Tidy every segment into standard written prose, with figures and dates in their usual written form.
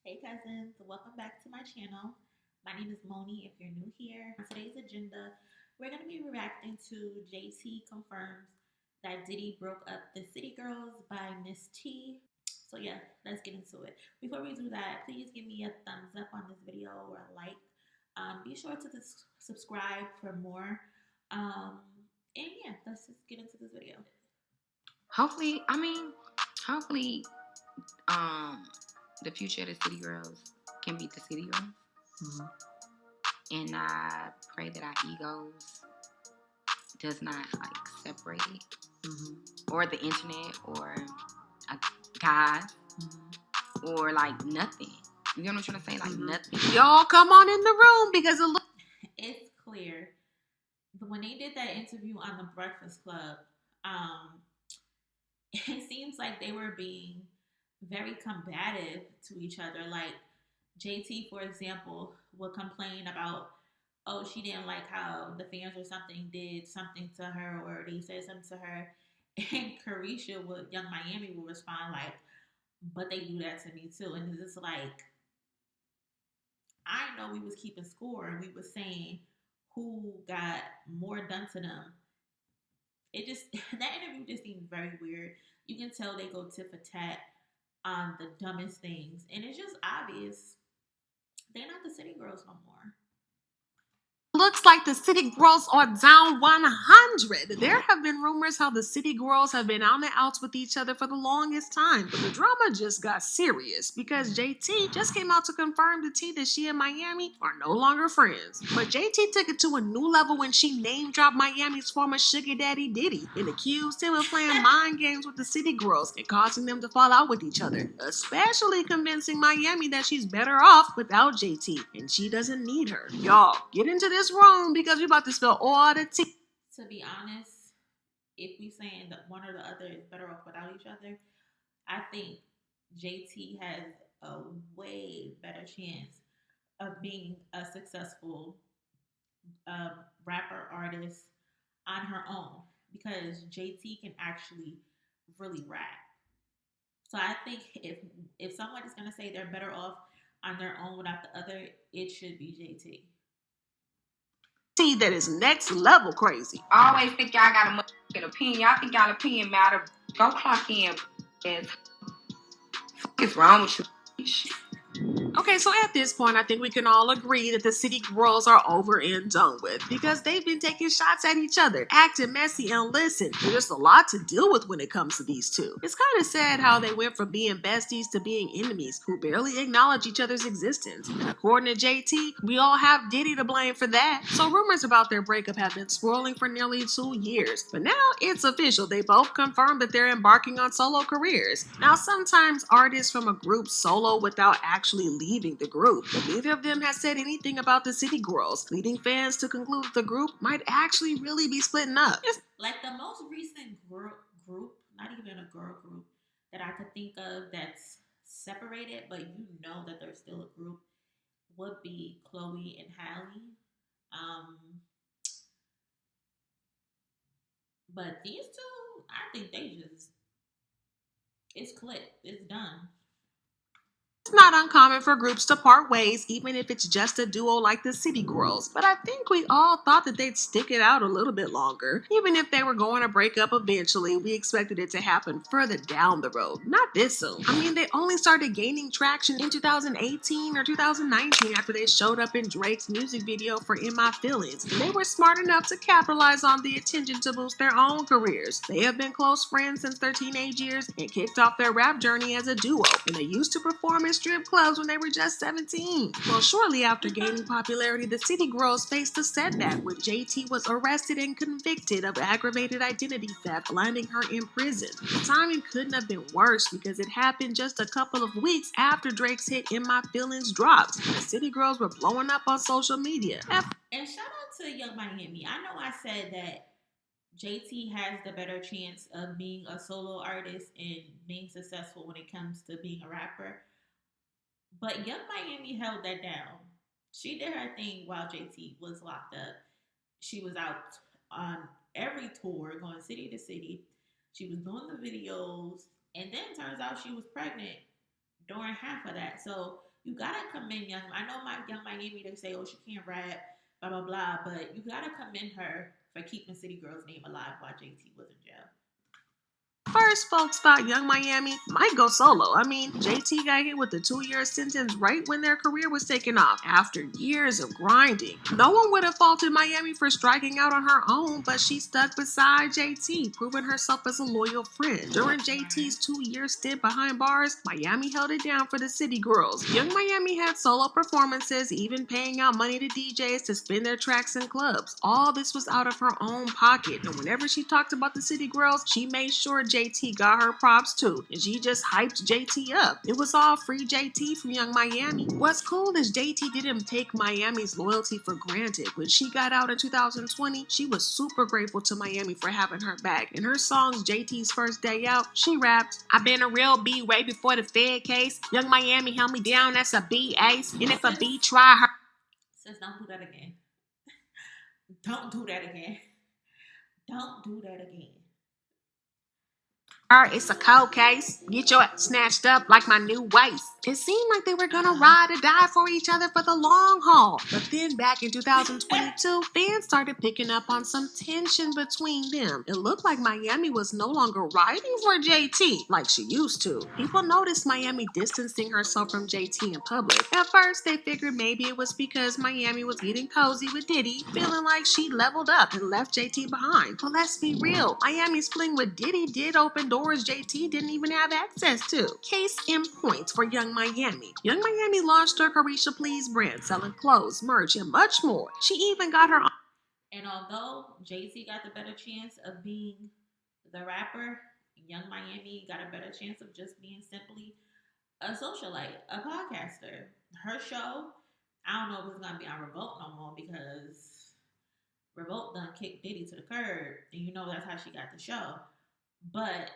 Hey cousins, welcome back to my channel. My name is Moni if you're new here. On today's agenda, we're going to be reacting to JT confirms that Diddy broke up the City Girls by Miss T. So yeah, let's get into it. Before we do that, please give me a thumbs up on this video or a like. Be sure to subscribe for more. Um, and yeah, let's just get into this video. Hopefully, um, the future of the City Girls can beat the City Girls. Mm-hmm. And I pray that our egos does not separate, or the internet, or guys, or nothing. You know what I'm trying to say? Nothing. Y'all come on in the room because it's clear. When they did that interview on the Breakfast Club, it seems like they were being very combative to each other. Like JT, for example, would complain about, oh, she didn't like how the fans or something did something to her, or they said something to her. And Carisha would, Young Miami would respond like, but they do that to me too. And it's just like, I know we was keeping score and we was saying who got more done to them. It just, that interview just seemed very weird. You can tell they go tit for tat on the dumbest things. And it's just obvious they're not the City Girls no more. looks like the City Girls are down 100. There have been rumors how the City Girls have been on and outs with each other for the longest time, but the drama just got serious because JT just came out to confirm the tea that she and Miami are no longer friends. But JT took it to a new level when she name-dropped Miami's former sugar daddy Diddy and accused him of playing mind games with the City Girls and causing them to fall out with each other, especially convincing Miami that she's better off without JT and she doesn't need her. Y'all, get into this room because we're about to spill all the tea. To be honest, if we saying that one or the other is better off without each other, I think JT has a way better chance of being a successful rapper artist on her own because JT can actually really rap. So I think if someone is gonna say they're better off on their own without the other, it should be JT. That is next level crazy. I always think y'all got a much opinion. Y'all think y'all opinion matter. Go clock in. What's wrong with you? Okay, so at this point, I think we can all agree that the City Girls are over and done with because they've been taking shots at each other, acting messy, and listen, there's a lot to deal with when it comes to these two. It's kind of sad how they went from being besties to being enemies who barely acknowledge each other's existence. And according to JT, we all have Diddy to blame for that. So rumors about their breakup have been swirling for nearly 2 years, but now it's official. They both confirmed that they're embarking on solo careers. Now, sometimes artists from a group solo without actually leaving the group, but neither of them has said anything about the City Girls, leading fans to conclude the group might actually really be splitting up. Like the most recent group, not even a girl group, that I could think of that's separated, but you know that they're still a group, would be Chloe and Halle. But these two, I think they just, it's clipped, it's done. It's not uncommon for groups to part ways, even if it's just a duo like the City Girls, but I think we all thought that they'd stick it out a little bit longer. Even if they were going to break up eventually, we expected it to happen further down the road, not this soon. I mean, they only started gaining traction in 2018 or 2019 after they showed up in Drake's music video for In My Feelings, and they were smart enough to capitalize on the attention to boost their own careers. They have been close friends since their teenage years and kicked off their rap journey as a duo, and they used to perform in strip clubs when they were just 17. Well, shortly after gaining popularity, the City Girls faced a setback when JT was arrested and convicted of aggravated identity theft, landing her in prison. The timing couldn't have been worse because it happened just a couple of weeks after Drake's hit In My Feelings dropped. The City Girls were blowing up on social media. And shout out to Young Miami. I know I said that JT has the better chance of being a solo artist and being successful when it comes to being a rapper. But Young Miami held that down. She did her thing while JT was locked up. She was out on every tour, going city to city. She was doing the videos, and then turns out she was pregnant during half of that. So you gotta commend Young. I know my Young Miami. They say, oh, she can't rap, blah blah blah. But you gotta commend her for keeping City Girls' name alive while JT was in jail. First, folks thought Young Miami might go solo. I mean, JT got hit with a 2-year sentence right when their career was taking off after years of grinding. No one would have faulted Miami for striking out on her own, but she stuck beside JT, proving herself as a loyal friend. During JT's 2-year stint behind bars, Miami held it down for the City Girls. Young Miami had solo performances, even paying out money to DJs to spin their tracks in clubs. All this was out of her own pocket, and whenever she talked about the City Girls, she made sure JT got her props too, and she just hyped JT up. It was all free JT from Young Miami. What's cool is JT didn't take Miami's loyalty for granted. When she got out in 2020, she was super grateful to Miami for having her back. In her songs JT's First Day Out, she rapped, "I been a real B way before the Fed case. Young Miami held me down, that's a B ace. And if a B try her..." Says, don't do that again. Don't do that again. Don't do that again. It's a cold case. Get your ass snatched up like my new waist. It seemed like they were gonna ride or die for each other for the long haul. But then back in 2022, fans started picking up on some tension between them. It looked like Miami was no longer riding for JT like she used to. People noticed Miami distancing herself from JT in public. At first, they figured maybe it was because Miami was getting cozy with Diddy, feeling like she leveled up and left JT behind. But let's be real, Miami's fling with Diddy did open doors JT didn't even have access to. Case in point for Young Miami. Young Miami launched her Carisha Please brand, selling clothes, merch, and much more. She even got her own. And although JT got the better chance of being the rapper, Young Miami got a better chance of just being simply a socialite, a podcaster. Her show, I don't know if it's gonna be on Revolt no more because Revolt done kicked Diddy to the curb, and you know that's how she got the show. But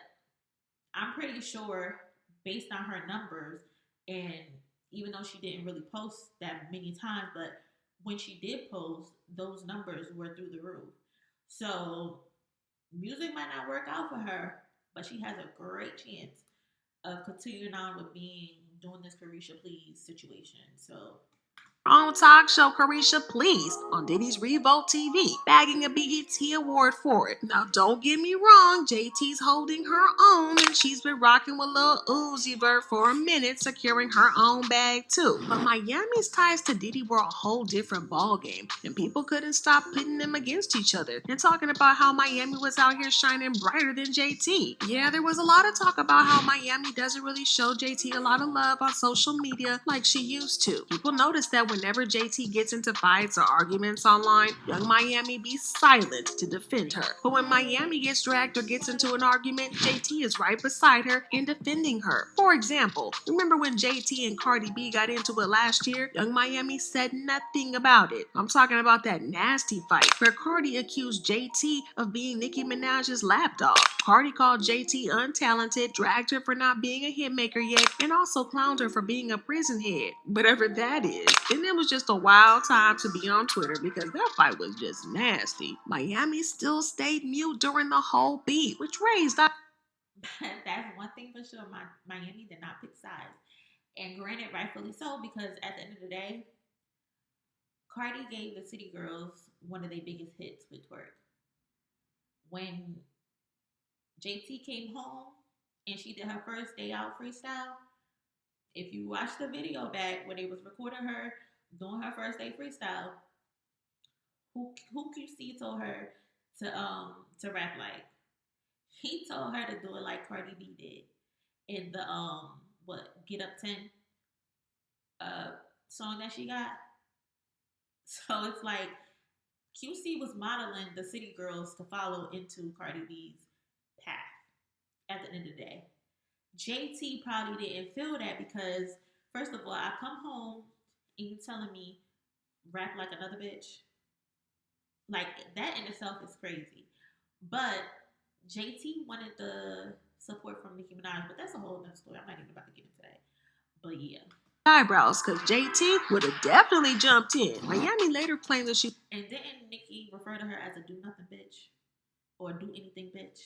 I'm pretty sure, based on her numbers, and even though she didn't really post that many times, but when she did post, those numbers were through the roof. So music might not work out for her, but she has a great chance of continuing on with doing this Carisha Please situation. So Own talk show Carisha Please on Diddy's Revolt TV, bagging a BET award for it. Now don't get me wrong, JT's holding her own and she's been rocking with Lil Uzi Vert for a minute, securing her own bag too. But Miami's ties to Diddy were a whole different ballgame, and people couldn't stop pitting them against each other and talking about how Miami was out here shining brighter than JT. Yeah, there was a lot of talk about how Miami doesn't really show JT a lot of love on social media like she used to. People noticed that whenever JT gets into fights or arguments online, Young Miami be silent to defend her. But when Miami gets dragged or gets into an argument, JT is right beside her and defending her. For example, remember when JT and Cardi B got into it last year? Young Miami said nothing about it. I'm talking about that nasty fight where Cardi accused JT of being Nicki Minaj's lapdog. Cardi called JT untalented, dragged her for not being a hitmaker yet, and also clowned her for being a prison head, whatever that is. And it was just a wild time to be on Twitter because that fight was just nasty. Miami still stayed mute during the whole beat, which raised that's one thing for sure. Miami did not pick sides. And granted, rightfully so, because at the end of the day, Cardi gave the City Girls one of their biggest hits with Twerk. When JT came home and she did her first day out freestyle, if you watch the video back when they was recording her doing her first day freestyle, who QC told her to rap like? He told her to do it like Cardi B did in the what Get Up 10 song that she got. So it's like QC was modeling the City Girls to follow into Cardi B's path at the end of the day. JT probably didn't feel that because, first of all, I come home and you telling me rap like another bitch. Like, that in itself is crazy. But JT wanted the support from Nicki Minaj, but that's a whole other story. I'm not even about to get into that. But yeah. eyebrows because JT would have definitely jumped in. Miami later claimed that she. And didn't Nicki refer to her as a do nothing bitch? Or do anything bitch?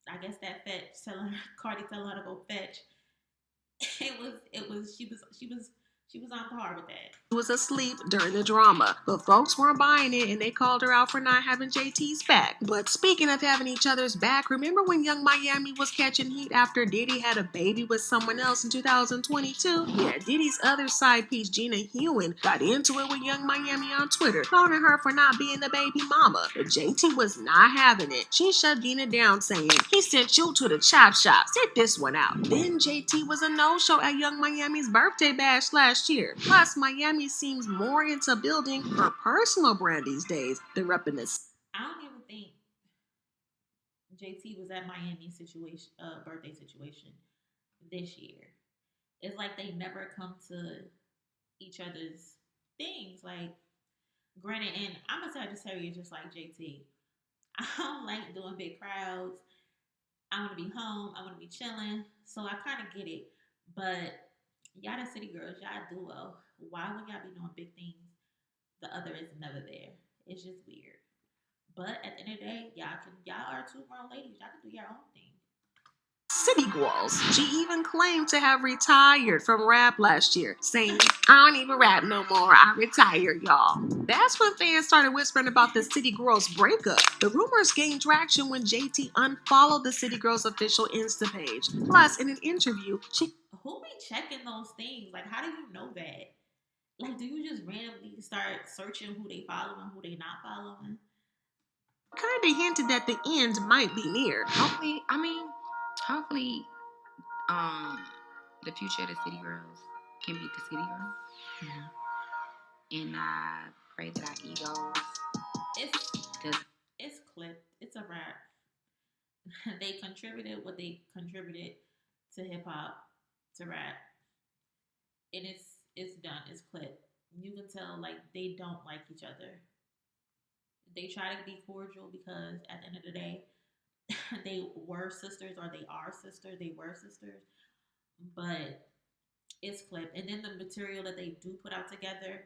I guess that fetch, Cardi telling her to go fetch. It was was on par with that. Was asleep during the drama, but folks weren't buying it and they called her out for not having JT's back. But speaking of having each other's back, remember when Young Miami was catching heat after Diddy had a baby with someone else in 2022? Yeah, Diddy's other side piece, Gina Hewen, got into it with Young Miami on Twitter, clowning her for not being the baby mama. But JT was not having it. She shut Gina down, saying, "He sent you to the chop shop. Sit this one out." Then JT was a no-show at Young Miami's birthday bash last year. Plus, Miami seems more into building her personal brand these days than repping this. I don't even think JT was at Miami situation, birthday situation this year. It's like they never come to each other's things. Like, granted, and I'm a Sagittarius just like JT. I don't like doing big crowds. I want to be home. I want to be chilling. So I kind of get it. But y'all the city girls, y'all duo. Why would y'all be doing big things? The other is never there. It's just weird. But at the end of the day, y'all are two grown ladies. Y'all can do your own thing. City Girls. She even claimed to have retired from rap last year, saying, "I don't even rap no more. I retired, y'all." That's when fans started whispering about the City Girls breakup. The rumors gained traction when JT unfollowed the City Girls official Insta page. Plus, in an interview, she Who be checking those things? Like, how do you know that? Like, do you just randomly start searching who they following, who they not following? kind of hinted that the end might be near. Hopefully, the future of the city girls can beat the city girls. Yeah. And I pray that our egos It's clipped. It's a wrap. They contributed what they contributed to hip hop, to rap, and it's done. It's clipped. You can tell like they don't like each other. They try to be cordial because at the end of the day, they were sisters or they are sisters. They were sisters, but it's clipped. And then the material that they do put out together,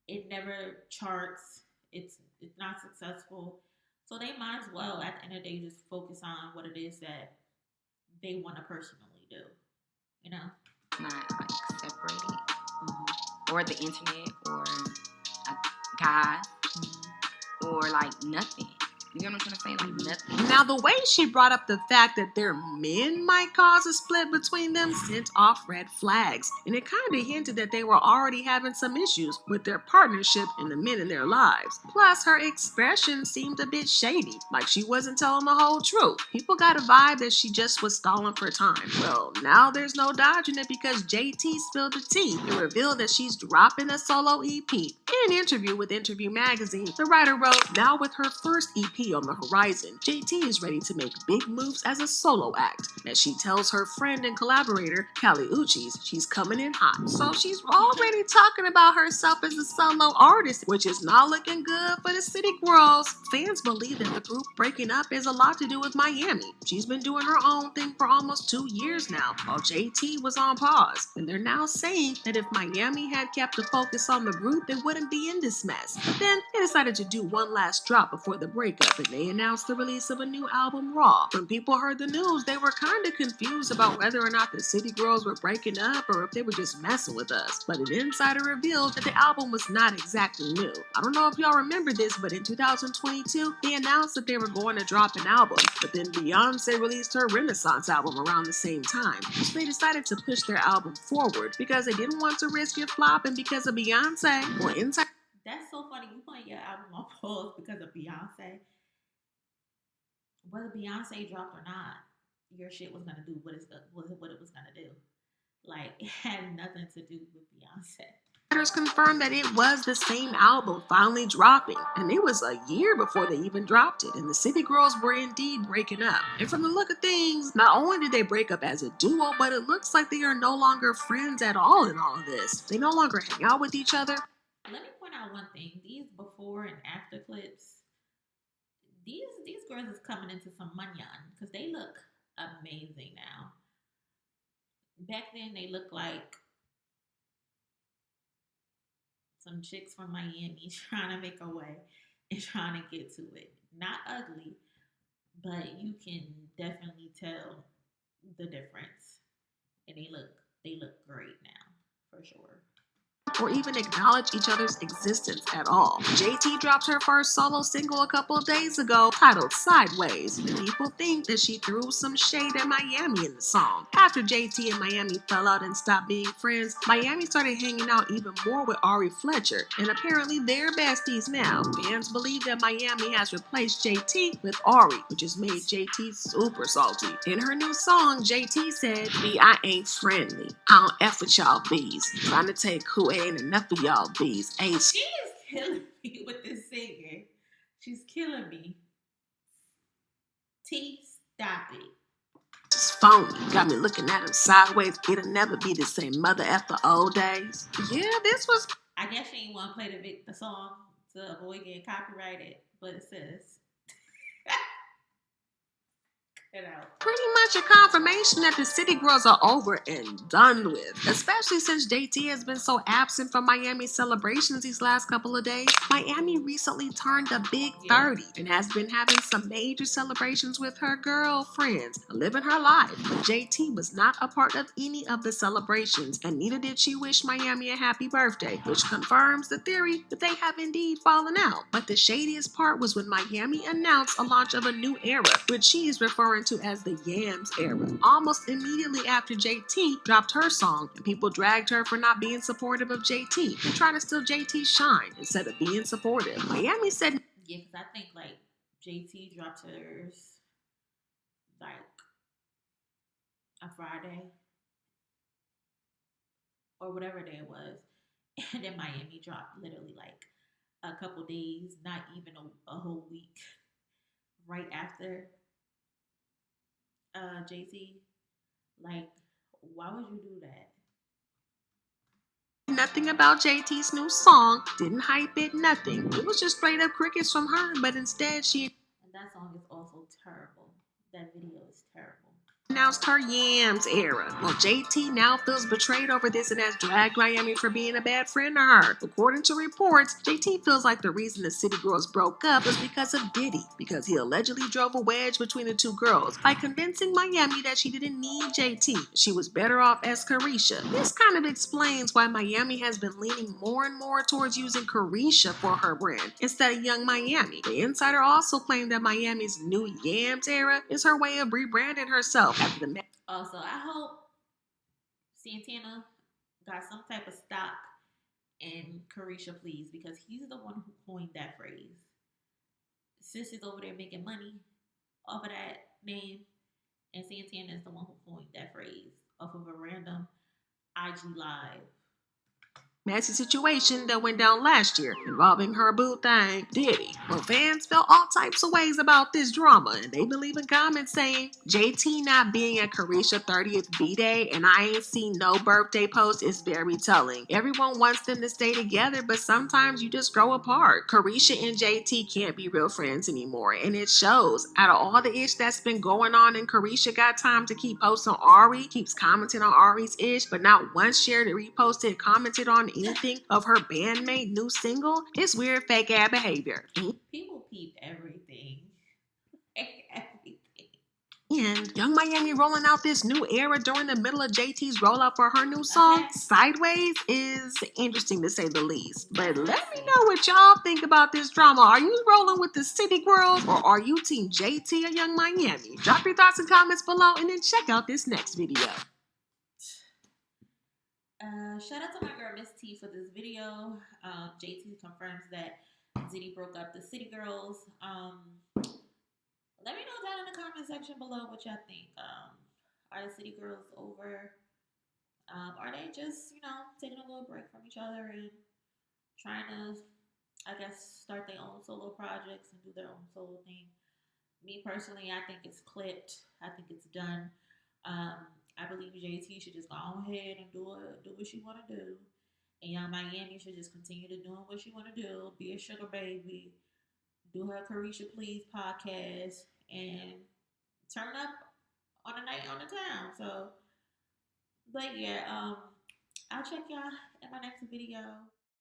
it never charts. It's not successful. So they might as well at the end of the day just focus on what it is that they want to personally do. You know? not like separated, or the internet, or God, or like nothing. You know what I'm trying to say? Like nothing. Now, the way she brought up the fact that their men might cause a split between them sent off red flags, and it kind of hinted that they were already having some issues with their partnership and the men in their lives. Plus, her expression seemed a bit shady, like she wasn't telling the whole truth. People got a vibe that she just was stalling for time. Well, now there's no dodging it because JT spilled the tea and revealed that she's dropping a solo EP. In an interview with Interview Magazine, the writer wrote, "Now with her first EP on the horizon, JT is ready to make big moves as a solo act. As she tells her friend and collaborator, Kali Uchis, she's coming in hot." So she's already talking about herself as a solo artist, which is not looking good for the City Girls. Fans believe that the group breaking up has a lot to do with Miami. She's been doing her own thing for almost 2 years now, while JT was on pause. And they're now saying that if Miami had kept the focus on the group, they wouldn't be in this mess. But then they decided to do one last drop before the breakup, and they announced the release of a new album, Raw. When people heard the news, they were kind of confused about whether or not the City Girls were breaking up or if they were just messing with us. But an insider revealed that the album was not exactly new. I don't know if y'all remember this, but in 2022, they announced that they were going to drop an album. But then Beyonce released her Renaissance album around the same time. So they decided to push their album forward because they didn't want to risk it flopping because of Beyonce. Well, inside. That's so funny. You putting your album on pause because of Beyonce. Whether Beyonce dropped or not, your shit was gonna do what it was gonna do. Like it had nothing to do with Beyonce. Writers confirmed that it was the same album finally dropping, and it was a year before they even dropped it, and the City Girls were indeed breaking up. And from the look of things, not only did they break up as a duo, but it looks like they are no longer friends at all in all of this. They no longer hang out with each other. Let me point out one thing: these before and after clips, these girls is coming into some money on because they look amazing now. Back then, they looked like some chicks from Miami trying to make a way and trying to get to it. Not ugly, but you can definitely tell the difference, and they look great now. for sure. Or even acknowledge each other's existence at all. JT dropped her first solo single a couple of days ago titled Sideways. People think that she threw some shade at Miami in the song. After JT and Miami fell out and stopped being friends, Miami started hanging out even more with Ari Fletcher, and apparently they're besties now. Fans believe that Miami has replaced JT with Ari, which has made JT super salty. In her new song, JT said, I ain't friendly. I don't F with y'all bees. Trying to take who ain't enough of y'all bees. Ain't She is killing me with this singer. She's killing me. T, stop it. just phony. Got me looking at him sideways. It'll never be the same mother after old days. Yeah, this was I guess she ain't want to play the song to avoid getting copyrighted, but it says cut out. pretty much a confirmation that the City Girls are over and done with. Especially since JT has been so absent from Miami's celebrations these last couple of days. Miami recently turned a big 30 and has been having some major celebrations with her girlfriends, living her life. But JT was not a part of any of the celebrations, and neither did she wish Miami a happy birthday, which confirms the theory that they have indeed fallen out. But the shadiest part was when Miami announced a launch of a new era, which she is referring to as the Yams era, almost immediately after JT dropped her song, and people dragged her for not being supportive of JT and trying to steal JT's shine instead of being supportive. Miami said, yeah, because I think like JT dropped hers like a Friday or whatever day it was, and then Miami dropped literally like a couple days, not even a whole week, right after JT. Like, why would you do that? nothing about JT's new song, didn't hype it, nothing. It was just straight up crickets from her, but instead she And that song is also terrible. That video is terrible. announced her Yams era. Well, JT now feels betrayed over this and has dragged Miami for being a bad friend to her. According to reports, JT feels like the reason the City Girls broke up was because of Diddy, because he allegedly drove a wedge between the two girls by convincing Miami that she didn't need JT. She was better off as Carisha. This kind of explains why Miami has been leaning more and more towards using Carisha for her brand instead of Young Miami. The insider also claimed that Miami's new Yams era is her way of rebranding herself after the Also, I hope Santana got some type of stock in Carisha Please because he's the one who coined that phrase. Sis is over there making money off of that name, and Santana is the one who coined that phrase off of a random IG live. messy situation that went down last year involving her boo thing, Diddy. Well, fans felt all types of ways about this drama, and they've been leaving comments saying JT not being at Carisha's 30th B-Day and I ain't seen no birthday post is very telling. Everyone wants them to stay together, but sometimes you just grow apart. Carisha and JT can't be real friends anymore, and it shows. Out of all the ish that's been going on, and Carisha got time to keep posting Ari, keeps commenting on Ari's ish, but not once shared, reposted, commented on anything of her bandmate new single. It's weird fake ass behavior. People peep everything. Everything. And Young Miami rolling out this new era during the middle of JT's rollout for her new song, Sideways, is interesting to say the least. But let me know what y'all think about this drama. Are you rolling with the City Girls or are you Team JT or Young Miami? Drop your thoughts and comments below and then check out this next video. Shout out to my girl Miss T for this video. JT confirms that Diddy broke up the City Girls. Let me know down in the comment section below what y'all think. Are the City Girls over? Are they just, taking a little break from each other and trying to, I guess, start their own solo projects and do their own solo thing? Me personally, I think it's clipped. I think it's done. I believe JT should just go ahead and do what she want to do, and Young Miami should just continue to doing what she want to do, be a sugar baby, do her Carisha Please podcast, and turn up on a night on the town. So, but yeah, I'll check y'all in my next video.